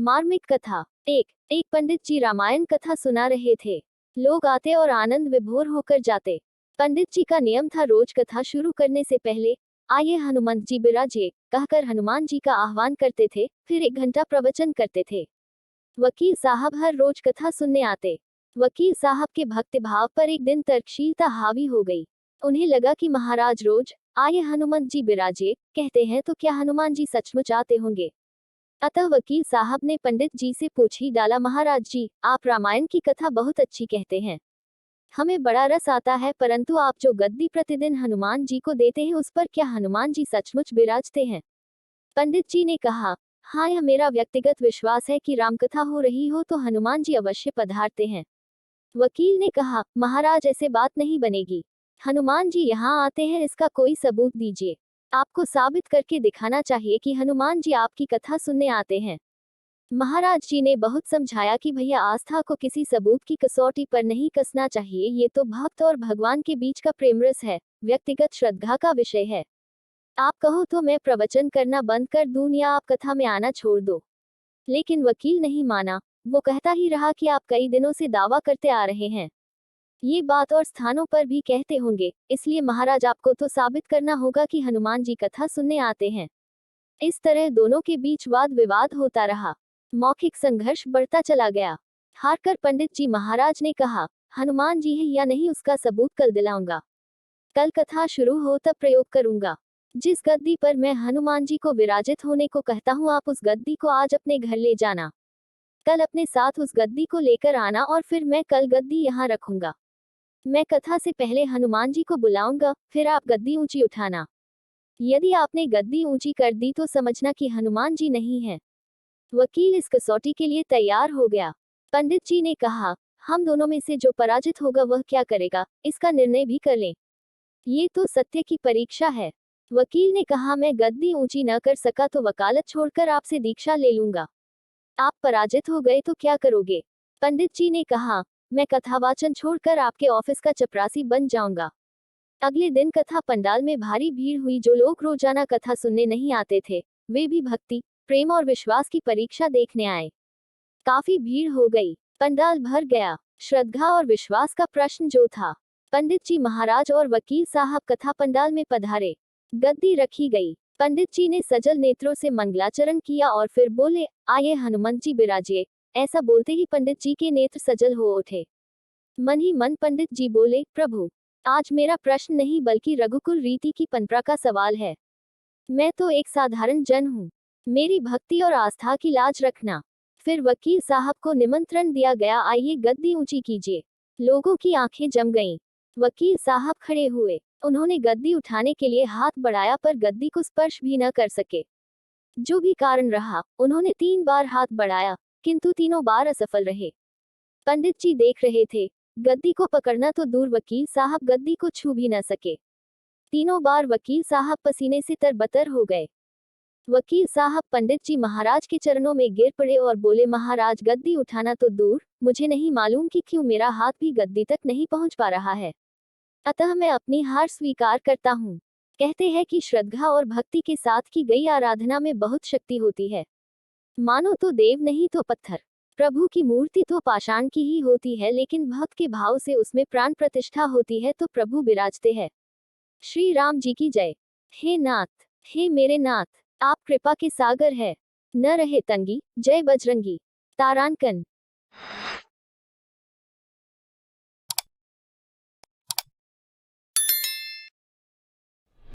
मार्मिक कथा। एक पंडित जी रामायण कथा सुना रहे थे। लोग आते और आनंद विभोर होकर जाते। पंडित जी का नियम था रोज कथा शुरू करने से पहले आइए हनुमंत जी बिराजिए कहकर हनुमान जी का आह्वान करते थे, फिर 1 घंटा प्रवचन करते थे। वकील साहब हर रोज कथा सुनने आते। वकील साहब के भक्तिभाव पर एक दिन तर्कशीलता हावी हो गई। उन्हें लगा कि महाराज रोज आइए हनुमंत जी बिराजिए कहते हैं तो क्या हनुमान जी सचमुच आते होंगे। अतः वकील साहब ने पंडित जी से पूछ ही डाला, महाराज जी आप रामायण की कथा बहुत अच्छी कहते हैं, हमें बड़ा रस आता है, परंतु आप जो गद्दी प्रतिदिन हनुमान जी को देते हैं उस पर क्या हनुमान जी सचमुच विराजते हैं। पंडित जी ने कहा, हाँ यह मेरा व्यक्तिगत विश्वास है कि रामकथा हो रही हो तो हनुमान जी अवश्य पधारते हैं। वकील ने कहा, महाराज ऐसे बात नहीं बनेगी, हनुमान जी यहाँ आते हैं इसका कोई सबूत दीजिए। आपको साबित करके दिखाना चाहिए कि हनुमान जी आपकी कथा सुनने आते हैं। महाराज जी ने बहुत समझाया कि भैया आस्था को किसी सबूत की कसौटी पर नहीं कसना चाहिए, ये तो भक्त और भगवान के बीच का प्रेम रस है, व्यक्तिगत श्रद्धा का विषय है। आप कहो तो मैं प्रवचन करना बंद कर दूं या आप कथा में आना छोड़ दो। लेकिन वकील नहीं माना। वो कहता ही रहा कि आप कई दिनों से दावा करते आ रहे हैं, ये बात और स्थानों पर भी कहते होंगे, इसलिए महाराज आपको तो साबित करना होगा कि हनुमान जी कथा सुनने आते हैं। इस तरह दोनों के बीच वाद विवाद होता रहा। मौखिक संघर्ष बढ़ता चला गया। हारकर पंडित जी महाराज ने कहा, हनुमान जी है या नहीं उसका सबूत कल दिलाऊंगा। कल कथा शुरू हो तब प्रयोग करूंगा। जिस गद्दी पर मैं हनुमान जी को विराजित होने को कहता हूँ आप उस गद्दी को आज अपने घर ले जाना। कल अपने साथ उस गद्दी को लेकर आना और फिर मैं कल गद्दी यहाँ रखूंगा। मैं कथा से पहले हनुमान जी को बुलाऊंगा, फिर आप गद्दी ऊंची उठाना। यदि आपने गद्दी ऊंची कर दी तो समझना कि हनुमान जी नहीं है। वकील इस कसौटी के लिए तैयार हो गया। पंडित जी ने कहा, हम दोनों में से जो पराजित होगा वह क्या करेगा, इसका निर्णय भी कर लें। ये तो सत्य की परीक्षा है। वकील ने कहा, मैं गद्दी ऊंची न कर सका तो वकालत छोड़कर आपसे दीक्षा ले लूंगा। आप पराजित हो गए तो क्या करोगे। पंडित जी ने कहा, मैं कथावाचन छोड़कर आपके ऑफिस का चपरासी बन जाऊंगा। अगले दिन कथा पंडाल में भारी भीड़ हुई। जो लोग रोजाना कथा सुनने नहीं आते थे वे भी भक्ति, प्रेम और विश्वास की परीक्षा देखने आए। काफी भीड़ हो गई, पंडाल भर गया। श्रद्धा और विश्वास का प्रश्न जो था। पंडित जी महाराज और वकील साहब कथा पंडाल में पधारे। गद्दी रखी गई। पंडित जी ने सजल नेत्रों से मंगलाचरण किया और फिर बोले, आइए हनुमंत जी बिराजिए। ऐसा बोलते ही पंडित जी के नेत्र सजल हो उठे। मन ही मन पंडित जी बोले, प्रभु आज मेरा प्रश्न नहीं बल्कि रघुकुल रीति की परंपरा का सवाल है। मैं तो एक साधारण जन हूँ, मेरी भक्ति और आस्था की लाज रखना। फिर वकील साहब को निमंत्रण दिया गया, आइए गद्दी ऊंची कीजिए। लोगों की आंखें जम गईं। वकील साहब खड़े हुए। उन्होंने गद्दी उठाने के लिए हाथ बढ़ाया पर गद्दी को स्पर्श भी न कर सके। जो भी कारण रहा, उन्होंने 3 बार हाथ बढ़ाया, किंतु तीनों बार असफल रहे। पंडित जी देख रहे थे। गद्दी को पकड़ना तो दूर, वकील साहब गद्दी को छू भी न सके। तीनों बार वकील साहब पसीने से तरबतर हो गए। वकील साहब पंडित जी महाराज के चरणों में गिर पड़े और बोले, महाराज गद्दी उठाना तो दूर, मुझे नहीं मालूम कि क्यों मेरा हाथ भी गद्दी तक नहीं पहुंच पा रहा है। अतः मैं अपनी हार स्वीकार करता हूँ। कहते हैं कि श्रद्धा और भक्ति के साथ की गई आराधना में बहुत शक्ति होती है। मानो तो देव नहीं तो पत्थर। प्रभु की मूर्ति तो पाषाण की ही होती है, लेकिन भक्त के भाव से उसमें प्राण प्रतिष्ठा होती है तो प्रभु विराजते हैं। श्री राम जी की जय। हे नाथ, हे मेरे नाथ, आप कृपा के सागर है, न रहे तंगी। जय बजरंगी। तारांकन।